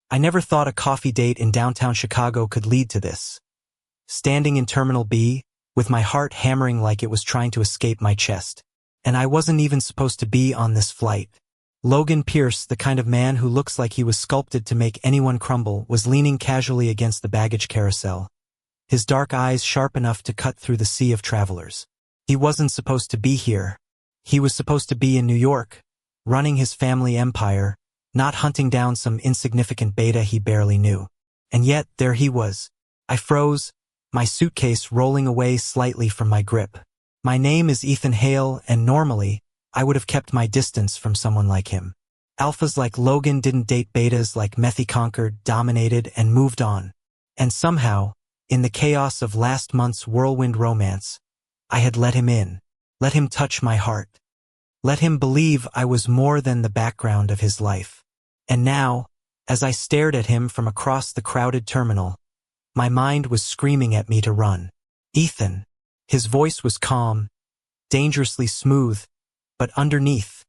I never thought a coffee date in downtown Chicago could lead to this. Standing in Terminal B, with my heart hammering like it was trying to escape my chest. And I wasn't even supposed to be on this flight. Logan Pierce, the kind of man who looks like he was sculpted to make anyone crumble, was leaning casually against the baggage carousel, his dark eyes sharp enough to cut through the sea of travelers. He wasn't supposed to be here. He was supposed to be in New York, running his family empire, not hunting down some insignificant beta he barely knew. And yet, there he was. I froze, my suitcase rolling away slightly from my grip. My name is Ethan Hale, and normally, I would have kept my distance from someone like him. Alphas like Logan didn't date betas like Methy conquered, dominated, and moved on. And somehow, in the chaos of last month's whirlwind romance, I had let him in, let him touch my heart, let him believe I was more than the background of his life. And now, as I stared at him from across the crowded terminal, my mind was screaming at me to run. Ethan. His voice was calm, dangerously smooth, but underneath,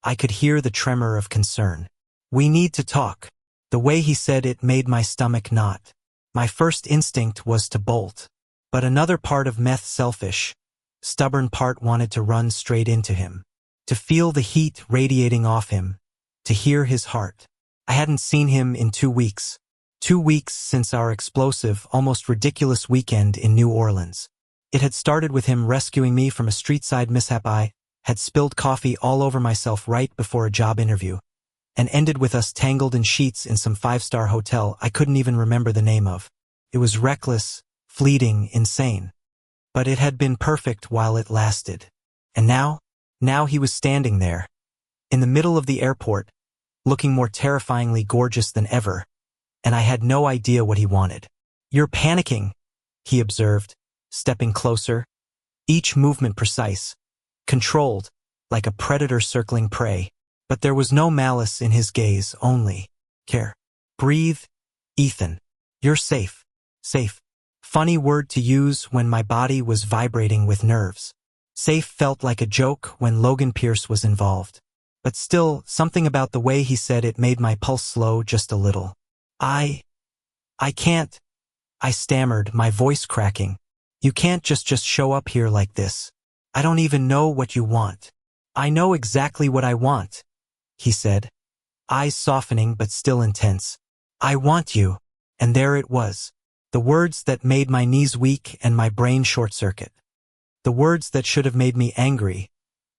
I could hear the tremor of concern. We need to talk. The way he said it made my stomach knot. My first instinct was to bolt, but another part of Meth's selfish, stubborn part wanted to run straight into him, to feel the heat radiating off him, to hear his heart. I hadn't seen him in 2 weeks. 2 weeks since our explosive, almost ridiculous weekend in New Orleans. It had started with him rescuing me from a street-side mishap. I had spilled coffee all over myself right before a job interview, and ended with us tangled in sheets in some 5-star hotel I couldn't even remember the name of. It was reckless, fleeting, insane. But it had been perfect while it lasted. And now he was standing there, in the middle of the airport, looking more terrifyingly gorgeous than ever, and I had no idea what he wanted. "You're panicking," he observed, stepping closer, each movement precise, controlled, like a predator circling prey. But there was no malice in his gaze, only care. "Breathe, Ethan. You're safe." Safe. Funny word to use when my body was vibrating with nerves. Safe felt like a joke when Logan Pierce was involved. But still, something about the way he said it made my pulse slow just a little. I can't," I stammered, my voice cracking. "You can't just show up here like this. I don't even know what you want." "I know exactly what I want," he said, eyes softening but still intense. "I want you." And there it was. The words that made my knees weak and my brain short-circuit. The words that should have made me angry,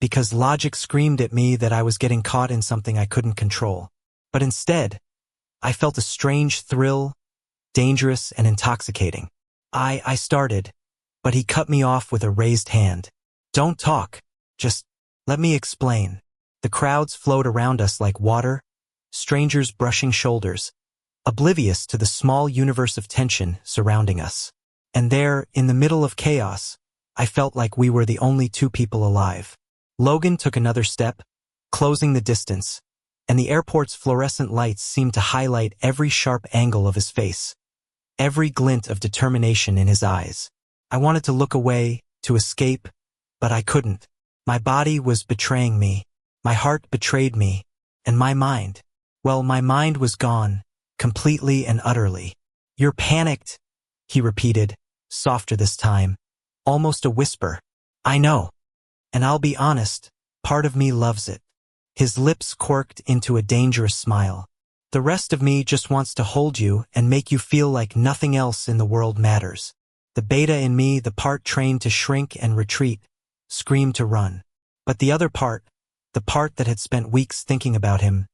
because logic screamed at me that I was getting caught in something I couldn't control. But instead, I felt a strange thrill, dangerous and intoxicating. I started, but he cut me off with a raised hand. "Don't talk. Just let me explain." The crowds flowed around us like water, strangers brushing shoulders, oblivious to the small universe of tension surrounding us. And there, in the middle of chaos, I felt like we were the only 2 people alive. Logan took another step, closing the distance, and the airport's fluorescent lights seemed to highlight every sharp angle of his face, every glint of determination in his eyes. I wanted to look away, to escape, but I couldn't. My body was betraying me, my heart betrayed me, and my mind, well, my mind was gone, completely and utterly. "You're panicked," he repeated, softer this time, almost a whisper. "I know. And I'll be honest, part of me loves it." His lips quirked into a dangerous smile. "The rest of me just wants to hold you and make you feel like nothing else in the world matters." The beta in me, the part trained to shrink and retreat, screamed to run. But the other part, the part that had spent weeks thinking about him,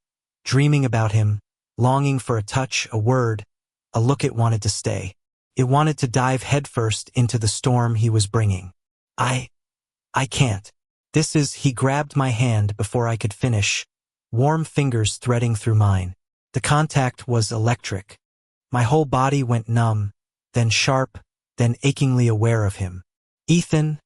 dreaming about him, longing for a touch, a word, a look, it wanted to stay. It wanted to dive headfirst into the storm he was bringing. I can't. He grabbed my hand before I could finish, warm fingers threading through mine. The contact was electric. My whole body went numb, then sharp, then achingly aware of him. "Ethan,"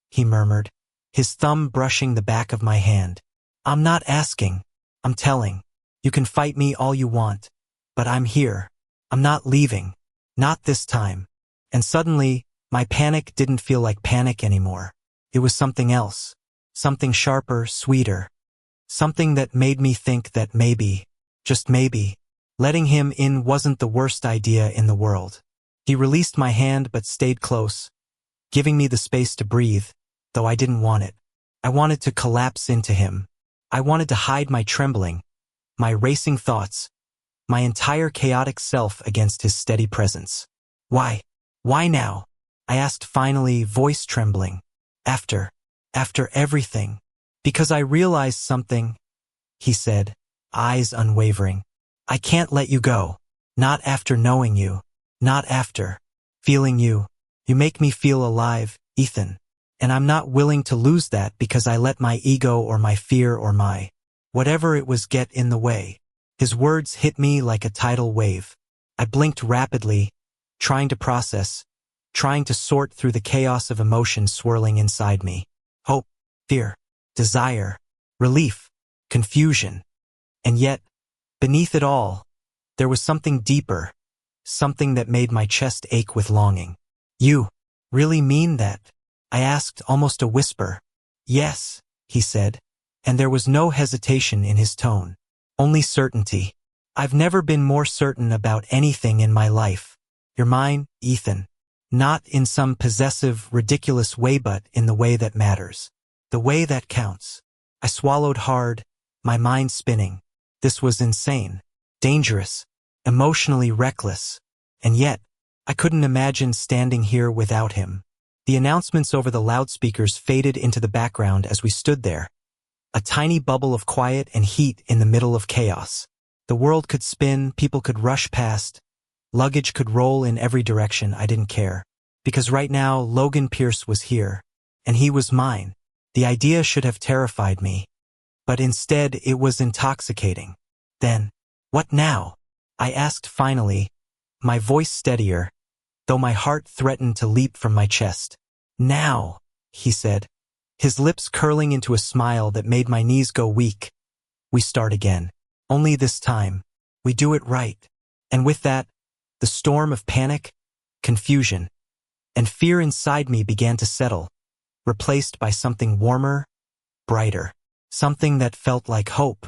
he murmured, his thumb brushing the back of my hand. "I'm not asking. I'm telling. You can fight me all you want, but I'm here. I'm not leaving. Not this time." And suddenly, my panic didn't feel like panic anymore. It was something else. Something sharper, sweeter. Something that made me think that maybe, just maybe, Letting him in wasn't the worst idea in the world. He released my hand but stayed close, giving me the space to breathe, though I didn't want it. I wanted to collapse into him. I wanted to hide my trembling, my racing thoughts, my entire chaotic self against his steady presence. Why? Why now? I asked finally, voice trembling. After everything. Because I realized something, he said, eyes unwavering. I can't let you go. Not after knowing you. Not after feeling you. You make me feel alive, Ethan. And I'm not willing to lose that because I let my ego or my fear or my whatever it was get in the way. His words hit me like a tidal wave. I blinked rapidly, trying to process, trying to sort through the chaos of emotion swirling inside me. Hope, fear, desire, relief, confusion. And yet, beneath it all, there was something deeper, something that made my chest ache with longing. You really mean that? I asked, almost a whisper. Yes, he said, and there was no hesitation in his tone. Only certainty. I've never been more certain about anything in my life. You're mine, Ethan. Not in some possessive, ridiculous way, but in the way that matters. The way that counts. I swallowed hard, my mind spinning. This was insane, dangerous, emotionally reckless. And yet, I couldn't imagine standing here without him. The announcements over the loudspeakers faded into the background as we stood there. A tiny bubble of quiet and heat in the middle of chaos. The world could spin, people could rush past, luggage could roll in every direction. I didn't care. Because right now, Logan Pierce was here. And he was mine. The idea should have terrified me. But instead, it was intoxicating. Then, what now? I asked finally, my voice steadier, though my heart threatened to leap from my chest. Now, he said, his lips curling into a smile that made my knees go weak. We start again. Only this time, we do it right. And with that, the storm of panic, confusion, and fear inside me began to settle, replaced by something warmer, brighter, something that felt like hope.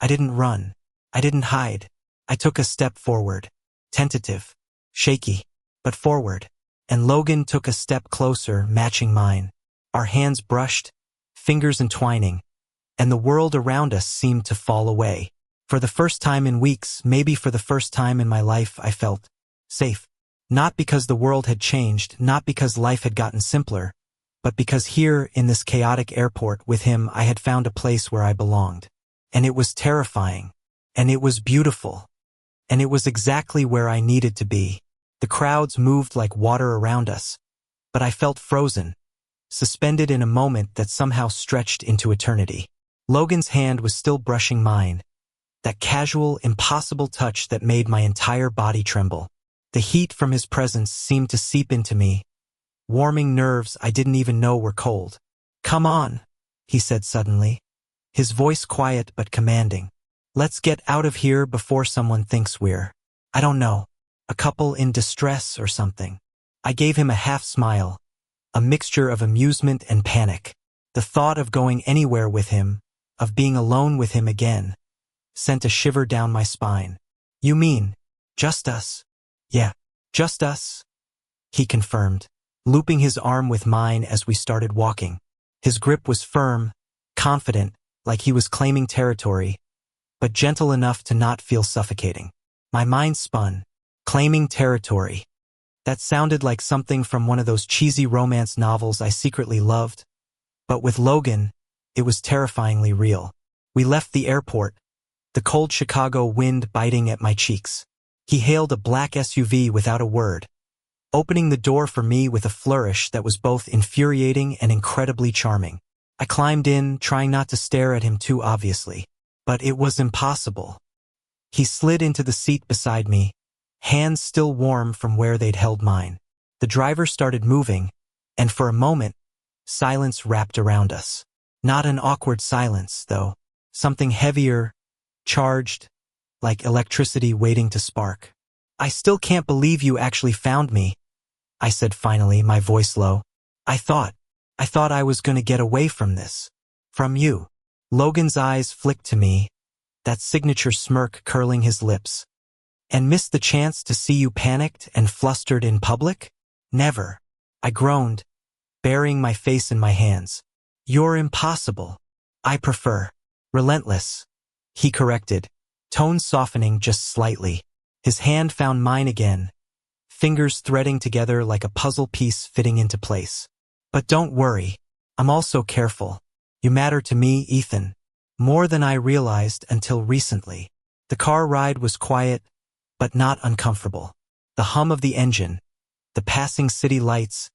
I didn't run. I didn't hide. I took a step forward, tentative, shaky, but forward. And Logan took a step closer, matching mine. Our hands brushed, fingers entwining, and the world around us seemed to fall away. For the first time in weeks, maybe for the first time in my life, I felt safe. Not because the world had changed, not because life had gotten simpler, but because here, in this chaotic airport with him, I had found a place where I belonged. And it was terrifying. And it was beautiful. And it was exactly where I needed to be. The crowds moved like water around us, but I felt frozen, suspended in a moment that somehow stretched into eternity. Logan's hand was still brushing mine, that casual, impossible touch that made my entire body tremble. The heat from his presence seemed to seep into me, warming nerves I didn't even know were cold. Come on, he said suddenly, his voice quiet but commanding. Let's get out of here before someone thinks we're, I don't know, a couple in distress or something. I gave him a half smile, a mixture of amusement and panic. The thought of going anywhere with him, of being alone with him again, sent a shiver down my spine. You mean, just us? Yeah, just us, he confirmed, looping his arm with mine as we started walking. His grip was firm, confident, like he was claiming territory, but gentle enough to not feel suffocating. My mind spun. Claiming territory. That sounded like something from one of those cheesy romance novels I secretly loved. But with Logan, it was terrifyingly real. We left the airport, the cold Chicago wind biting at my cheeks. He hailed a black SUV without a word, opening the door for me with a flourish that was both infuriating and incredibly charming. I climbed in, trying not to stare at him too obviously. But it was impossible. He slid into the seat beside me, hands still warm from where they'd held mine. The driver started moving, and for a moment, silence wrapped around us. Not an awkward silence, though. Something heavier, charged, like electricity waiting to spark. I still can't believe you actually found me, I said finally, my voice low. I thought I was going to get away from this. From you. Logan's eyes flicked to me, that signature smirk curling his lips. And miss the chance to see you panicked and flustered in public? Never. I groaned, burying my face in my hands. You're impossible. I prefer. Relentless. He corrected, tone softening just slightly. His hand found mine again, fingers threading together like a puzzle piece fitting into place. But don't worry. I'm also careful. You matter to me, Ethan. More than I realized until recently. The car ride was quiet, but not uncomfortable. The hum of the engine, the passing city lights,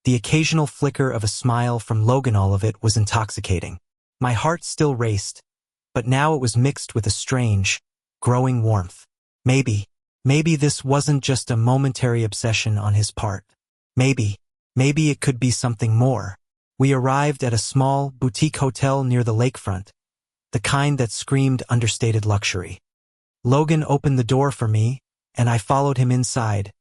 the occasional flicker of a smile from Logan, all of it was intoxicating. My heart still raced, but now it was mixed with a strange, growing warmth. Maybe this wasn't just a momentary obsession on his part. Maybe it could be something more. We arrived at a small, boutique hotel near the lakefront, the kind that screamed understated luxury. Logan opened the door for me, and I followed him inside,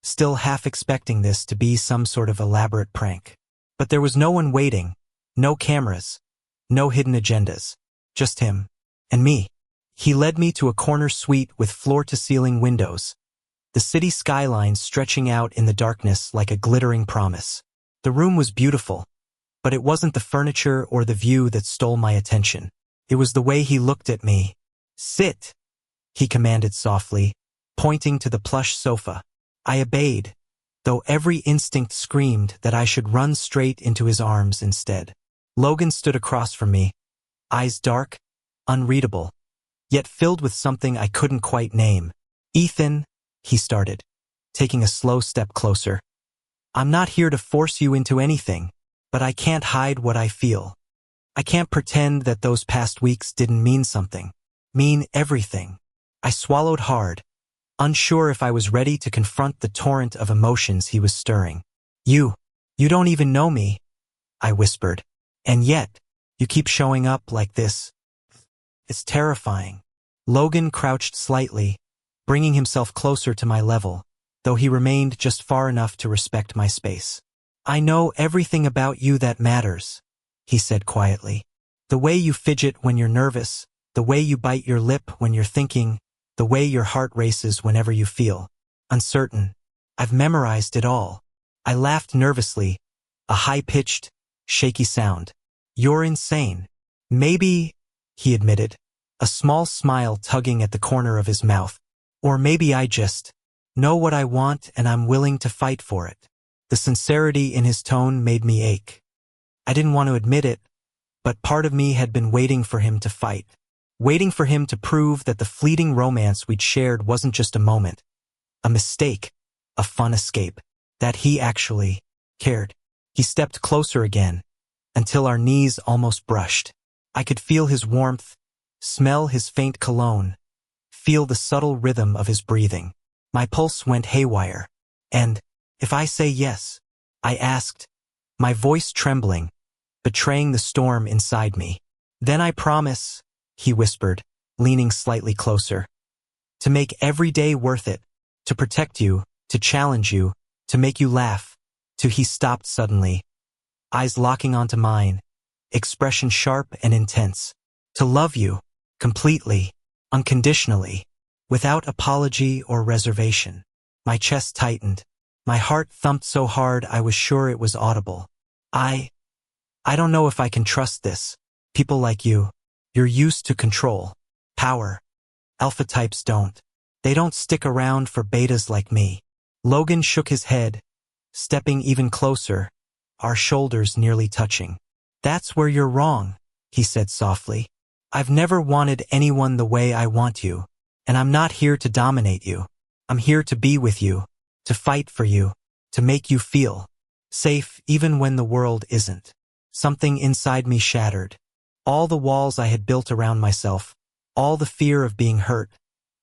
still half expecting this to be some sort of elaborate prank. But there was no one waiting, no cameras, no hidden agendas, just him and me. He led me to a corner suite with floor-to-ceiling windows, the city skyline stretching out in the darkness like a glittering promise. The room was beautiful, but it wasn't the furniture or the view that stole my attention. It was the way he looked at me. "Sit," he commanded softly, pointing to the plush sofa. I obeyed, though every instinct screamed that I should run straight into his arms instead. Logan stood across from me, eyes dark, unreadable, yet filled with something I couldn't quite name. "Ethan," he started, taking a slow step closer. "I'm not here to force you into anything, but I can't hide what I feel. I can't pretend that those past weeks didn't mean something. Mean everything." I swallowed hard, unsure if I was ready to confront the torrent of emotions he was stirring. You don't even know me," I whispered. "And yet, you keep showing up like this. It's terrifying." Logan crouched slightly, bringing himself closer to my level, though he remained just far enough to respect my space. "I know everything about you that matters," he said quietly. "The way you fidget when you're nervous, the way you bite your lip when you're thinking, the way your heart races whenever you feel uncertain. I've memorized it all." I laughed nervously, a high-pitched, shaky sound. "You're insane." "Maybe," he admitted, a small smile tugging at the corner of his mouth. "Or maybe I just know what I want and I'm willing to fight for it." The sincerity in his tone made me ache. I didn't want to admit it, but part of me had been waiting for him to fight. Waiting for him to prove that the fleeting romance we'd shared wasn't just a moment, a mistake, a fun escape, that he actually cared. He stepped closer again, until our knees almost brushed. I could feel his warmth, smell his faint cologne, feel the subtle rhythm of his breathing. My pulse went haywire. "And if I say yes?" I asked, my voice trembling, betraying the storm inside me. "Then I promise," he whispered, leaning slightly closer, "to make every day worth it, to protect you, to challenge you, to make you laugh, to..." He stopped suddenly, eyes locking onto mine, expression sharp and intense. "To love you, completely, unconditionally, without apology or reservation." My chest tightened. My heart thumped so hard I was sure it was audible. I don't know if I can trust this. People like you. You're used to control, power. Alpha types don't. They don't stick around for betas like me." Logan shook his head, stepping even closer, our shoulders nearly touching. "That's where you're wrong," he said softly. "I've never wanted anyone the way I want you, and I'm not here to dominate you. I'm here to be with you, to fight for you, to make you feel safe even when the world isn't." Something inside me shattered. All the walls I had built around myself, all the fear of being hurt,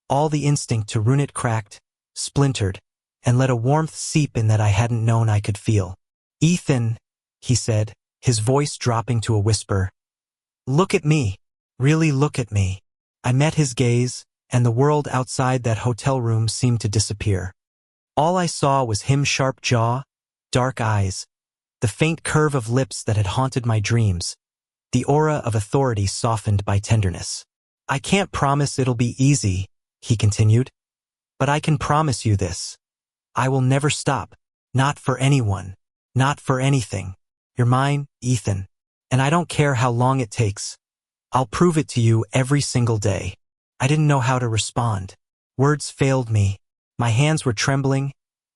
all the instinct to ruin it cracked, splintered, and let a warmth seep in that I hadn't known I could feel. "Ethan," he said, his voice dropping to a whisper, "look at me. Really look at me." I met his gaze, and the world outside that hotel room seemed to disappear. All I saw was him, sharp jaw, dark eyes, the faint curve of lips that had haunted my dreams, the aura of authority softened by tenderness. "I can't promise it'll be easy," he continued, But I can promise you this. I will never stop. Not for anyone. Not for anything. You're mine, Ethan. And I don't care how long it takes. I'll prove it to you every single day. I didn't know how to respond. Words failed me. My hands were trembling,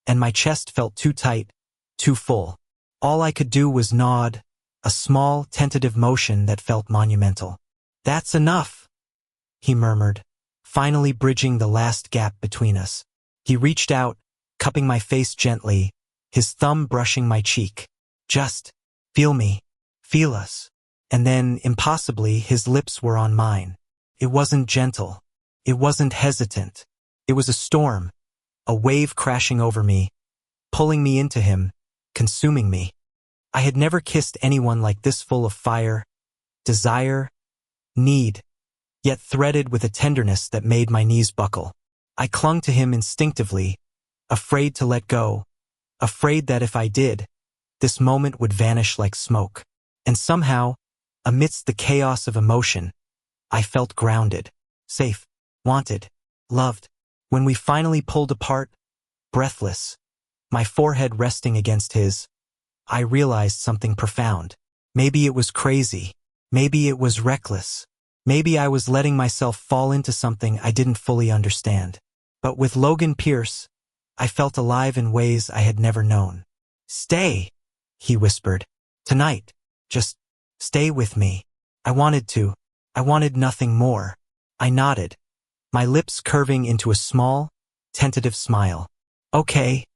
and my chest felt too tight, too full. All I could do was nod, a small, tentative motion that felt monumental. That's enough, he murmured, finally bridging the last gap between us. He reached out, cupping my face gently, his thumb brushing my cheek. Just feel me, feel us. And then, impossibly, his lips were on mine. It wasn't gentle. It wasn't hesitant. It was a storm, a wave crashing over me, pulling me into him, consuming me. I had never kissed anyone like this, full of fire, desire, need, yet threaded with a tenderness that made my knees buckle. I clung to him instinctively, afraid to let go, afraid that if I did, this moment would vanish like smoke. And somehow, amidst the chaos of emotion, I felt grounded, safe, wanted, loved. When we finally pulled apart, breathless, my forehead resting against his, I realized something profound. Maybe it was crazy. Maybe it was reckless. Maybe I was letting myself fall into something I didn't fully understand. But with Logan Pierce, I felt alive in ways I had never known. Stay, he whispered. Tonight, just stay with me. I wanted to. I wanted nothing more. I nodded, my lips curving into a small, tentative smile. Okay,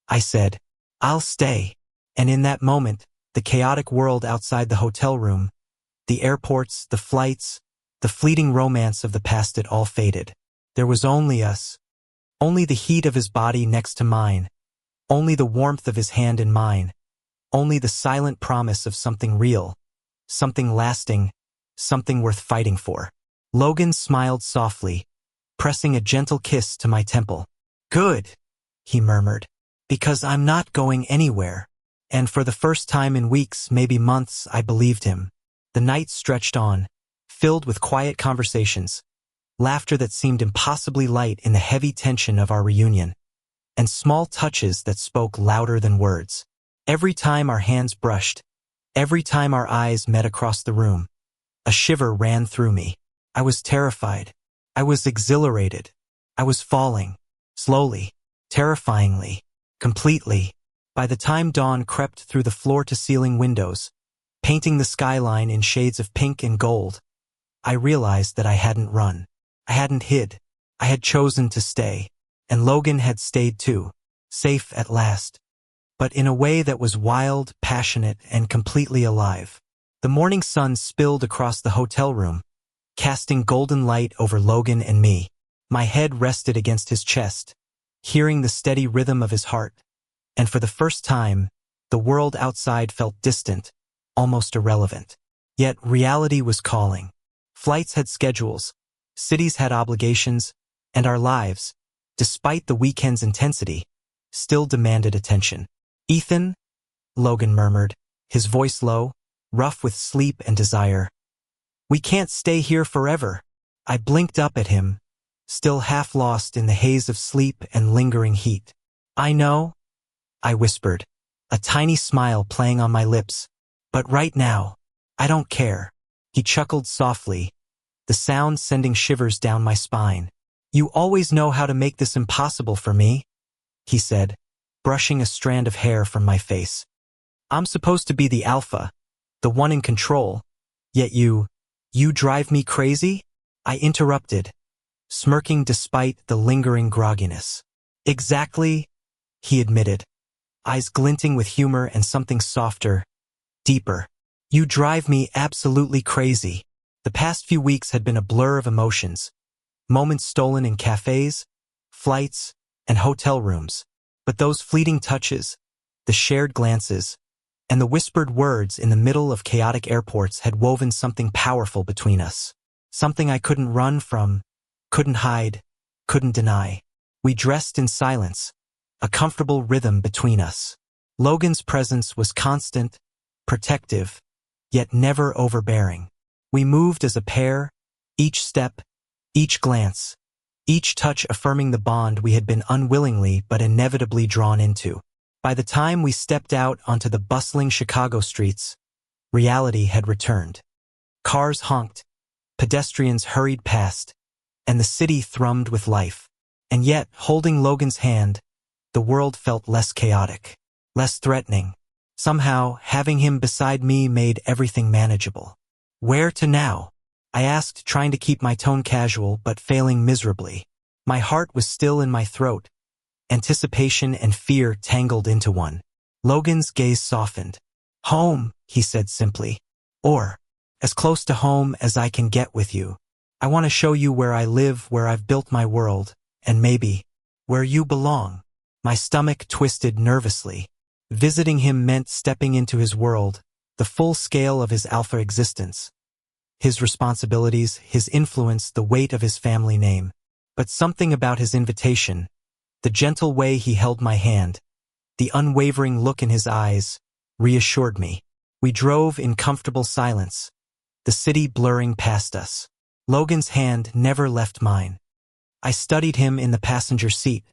I said. I'll stay. And in that moment, the chaotic world outside the hotel room, the airports, the flights, the fleeting romance of the past, it all faded. There was only us. Only the heat of his body next to mine. Only the warmth of his hand in mine. Only the silent promise of something real, something lasting, something worth fighting for. Logan smiled softly, pressing a gentle kiss to my temple. Good, he murmured, because I'm not going anywhere. And for the first time in weeks, maybe months, I believed him. The night stretched on, filled with quiet conversations, laughter that seemed impossibly light in the heavy tension of our reunion, and small touches that spoke louder than words. Every time our hands brushed, every time our eyes met across the room, a shiver ran through me. I was terrified. I was exhilarated. I was falling, slowly, terrifyingly, completely. By the time dawn crept through the floor-to-ceiling windows, painting the skyline in shades of pink and gold, I realized that I hadn't run. I hadn't hid. I had chosen to stay. And Logan had stayed too, safe at last. But in a way that was wild, passionate, and completely alive. The morning sun spilled across the hotel room, casting golden light over Logan and me. My head rested against his chest, hearing the steady rhythm of his heart. And for the first time, the world outside felt distant, almost irrelevant. Yet reality was calling. Flights had schedules, cities had obligations, and our lives, despite the weekend's intensity, still demanded attention. Ethan, Logan murmured, his voice low, rough with sleep and desire. We can't stay here forever. I blinked up at him, still half lost in the haze of sleep and lingering heat. I know, I whispered, a tiny smile playing on my lips. But right now, I don't care. He chuckled softly, the sound sending shivers down my spine. You always know how to make this impossible for me, he said, brushing a strand of hair from my face. I'm supposed to be the alpha, the one in control, yet you drive me crazy? I interrupted, smirking despite the lingering grogginess. Exactly, he admitted, eyes glinting with humor and something softer, deeper. You drive me absolutely crazy. The past few weeks had been a blur of emotions, moments stolen in cafes, flights, and hotel rooms. But those fleeting touches, the shared glances, and the whispered words in the middle of chaotic airports had woven something powerful between us. Something I couldn't run from, couldn't hide, couldn't deny. We dressed in silence, a comfortable rhythm between us. Logan's presence was constant, protective, yet never overbearing. We moved as a pair, each step, each glance, each touch affirming the bond we had been unwillingly but inevitably drawn into. By the time we stepped out onto the bustling Chicago streets, reality had returned. Cars honked, pedestrians hurried past, and the city thrummed with life. And yet, holding Logan's hand, the world felt less chaotic, less threatening. Somehow, having him beside me made everything manageable. Where to now? I asked, trying to keep my tone casual but failing miserably. My heart was still in my throat, anticipation and fear tangled into one. Logan's gaze softened. Home, he said simply. Or, as close to home as I can get with you. I want to show you where I live, where I've built my world, and maybe, where you belong. My stomach twisted nervously. Visiting him meant stepping into his world, the full scale of his alpha existence. His responsibilities, his influence, the weight of his family name. But something about his invitation, the gentle way he held my hand, the unwavering look in his eyes, reassured me. We drove in comfortable silence, the city blurring past us. Logan's hand never left mine. I studied him in the passenger seat,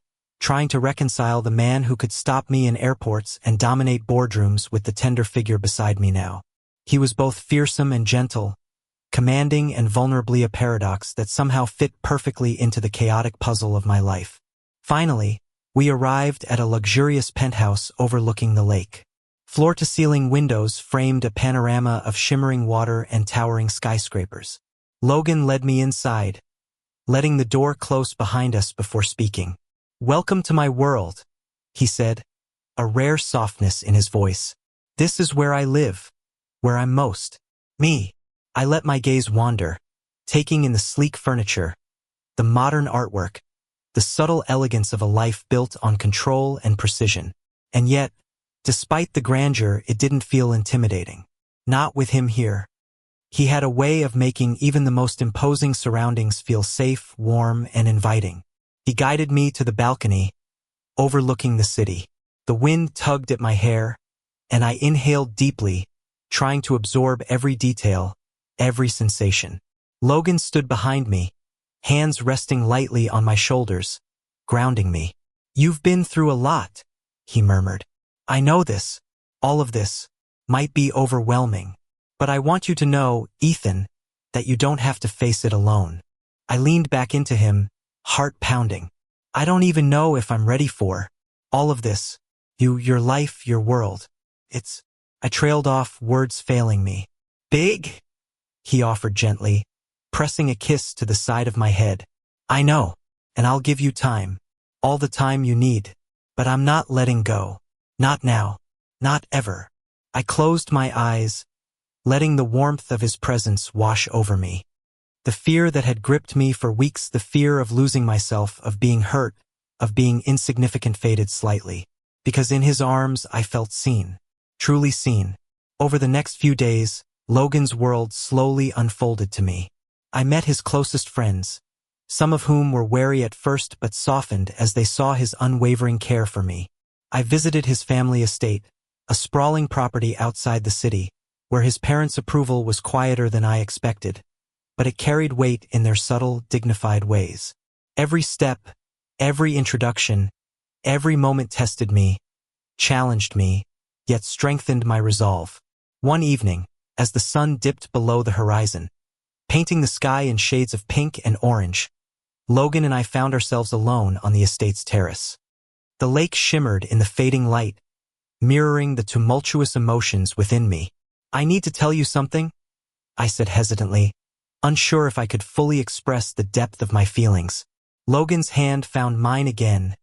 trying to reconcile the man who could stop me in airports and dominate boardrooms with the tender figure beside me now. He was both fearsome and gentle, commanding and vulnerably a paradox that somehow fit perfectly into the chaotic puzzle of my life. Finally, we arrived at a luxurious penthouse overlooking the lake. Floor-to-ceiling windows framed a panorama of shimmering water and towering skyscrapers. Logan led me inside, letting the door close behind us before speaking. "Welcome to my world," he said, a rare softness in his voice. "This is where I live, where I'm most me." I let my gaze wander, taking in the sleek furniture, the modern artwork, the subtle elegance of a life built on control and precision. And yet, despite the grandeur, it didn't feel intimidating. Not with him here. He had a way of making even the most imposing surroundings feel safe, warm, and inviting. He guided me to the balcony, overlooking the city. The wind tugged at my hair, and I inhaled deeply, trying to absorb every detail, every sensation. Logan stood behind me, hands resting lightly on my shoulders, grounding me. "You've been through a lot," he murmured. "I know this, all of this, might be overwhelming. But I want you to know, Ethan, that you don't have to face it alone." I leaned back into him, heart pounding. "I don't even know if I'm ready for all of this. Your life, your world. I trailed off, words failing me. "Big?" he offered gently, pressing a kiss to the side of my head. "I know, and I'll give you time, all the time you need. But I'm not letting go. Not now. Not ever." I closed my eyes, letting the warmth of his presence wash over me. The fear that had gripped me for weeks, the fear of losing myself, of being hurt, of being insignificant, faded slightly. Because in his arms I felt seen, truly seen. Over the next few days, Logan's world slowly unfolded to me. I met his closest friends, some of whom were wary at first but softened as they saw his unwavering care for me. I visited his family estate, a sprawling property outside the city, where his parents' approval was quieter than I expected, but it carried weight in their subtle, dignified ways. Every step, every introduction, every moment tested me, challenged me, yet strengthened my resolve. One evening, as the sun dipped below the horizon, painting the sky in shades of pink and orange, Logan and I found ourselves alone on the estate's terrace. The lake shimmered in the fading light, mirroring the tumultuous emotions within me. "I need to tell you something," I said hesitantly, unsure if I could fully express the depth of my feelings. Logan's hand found mine again,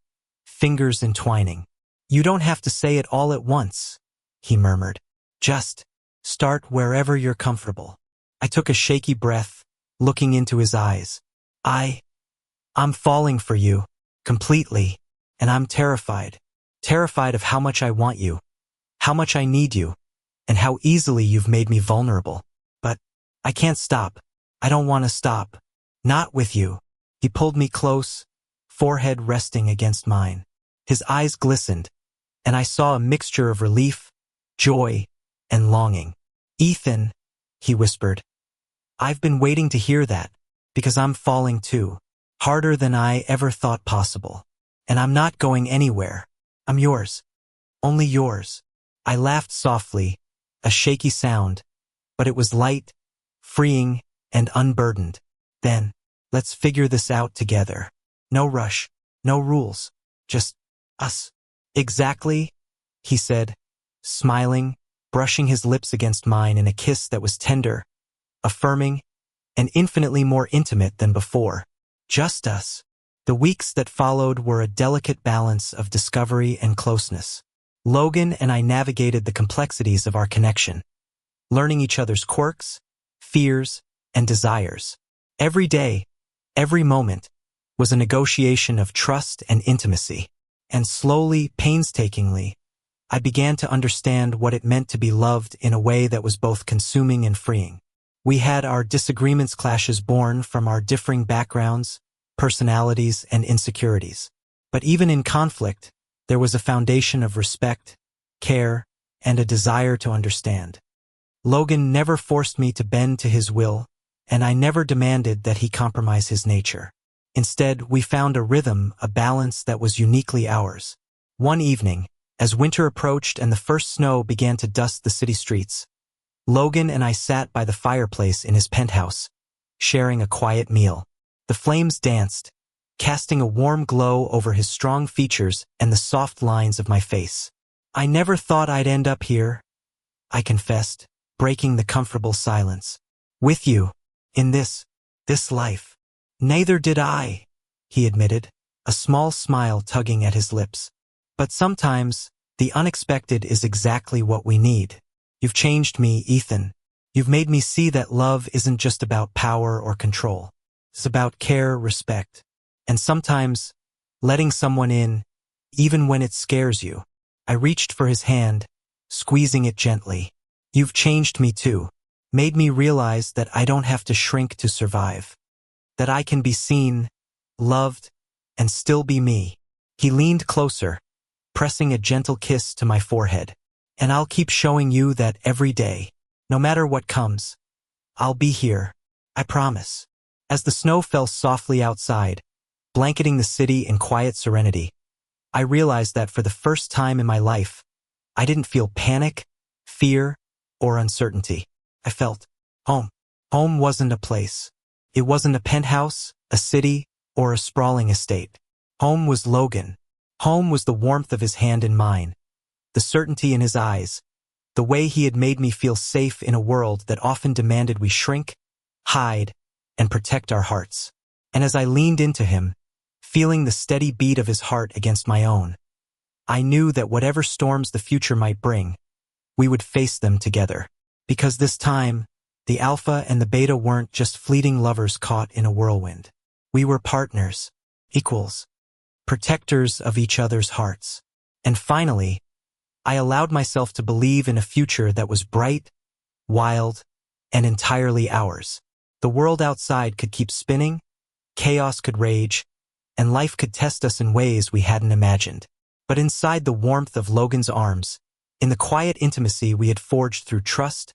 fingers entwining. "You don't have to say it all at once," he murmured. "Just start wherever you're comfortable." I took a shaky breath, looking into his eyes. I'm falling for you, completely, and I'm terrified. Terrified of how much I want you, how much I need you, and how easily you've made me vulnerable. But I can't stop. I don't want to stop. Not with you." He pulled me close, forehead resting against mine. His eyes glistened, and I saw a mixture of relief, joy, and longing. "Ethan," he whispered, "I've been waiting to hear that, because I'm falling too." harder than I ever thought possible. And I'm not going anywhere. I'm yours. Only yours. I laughed softly, a shaky sound, but it was light, freeing, and unburdened. Then, let's figure this out together. No rush, no rules, just us. Exactly, he said, smiling, brushing his lips against mine in a kiss that was tender, affirming, and infinitely more intimate than before. Just us. The weeks that followed were a delicate balance of discovery and closeness. Logan and I navigated the complexities of our connection, learning each other's quirks, fears, and desires. Every day, every moment, was a negotiation of trust and intimacy. And slowly, painstakingly, I began to understand what it meant to be loved in a way that was both consuming and freeing. We had our disagreements, clashes born from our differing backgrounds, personalities, and insecurities. But even in conflict, there was a foundation of respect, care, and a desire to understand. Logan never forced me to bend to his will, and I never demanded that he compromise his nature. Instead, we found a rhythm, a balance that was uniquely ours. One evening, as winter approached and the first snow began to dust the city streets, Logan and I sat by the fireplace in his penthouse, sharing a quiet meal. The flames danced, casting a warm glow over his strong features and the soft lines of my face. I never thought I'd end up here, I confessed, breaking the comfortable silence. With you, in this life. Neither did I, he admitted, a small smile tugging at his lips. But sometimes, the unexpected is exactly what we need. You've changed me, Ethan. You've made me see that love isn't just about power or control. It's about care, respect, and sometimes letting someone in, even when it scares you. I reached for his hand, squeezing it gently. You've changed me too, made me realize that I don't have to shrink to survive, that I can be seen, loved, and still be me. He leaned closer, pressing a gentle kiss to my forehead. And I'll keep showing you that every day, no matter what comes, I'll be here, I promise. As the snow fell softly outside, blanketing the city in quiet serenity, I realized that for the first time in my life, I didn't feel panic, fear, or uncertainty. I felt home. Home wasn't a place. It wasn't a penthouse, a city, or a sprawling estate. Home was Logan. Home was the warmth of his hand in mine, the certainty in his eyes, the way he had made me feel safe in a world that often demanded we shrink, hide, and protect our hearts. And as I leaned into him, feeling the steady beat of his heart against my own, I knew that whatever storms the future might bring, we would face them together. Because this time, the alpha and the beta weren't just fleeting lovers caught in a whirlwind. We were partners, equals, protectors of each other's hearts. And finally, I allowed myself to believe in a future that was bright, wild, and entirely ours. The world outside could keep spinning, chaos could rage, and life could test us in ways we hadn't imagined. But inside the warmth of Logan's arms, in the quiet intimacy we had forged through trust,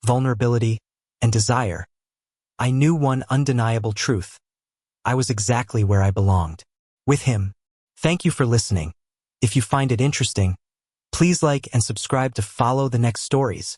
vulnerability, and desire, I knew one undeniable truth. I was exactly where I belonged. With him. Thank you for listening. If you find it interesting, please like and subscribe to follow the next stories.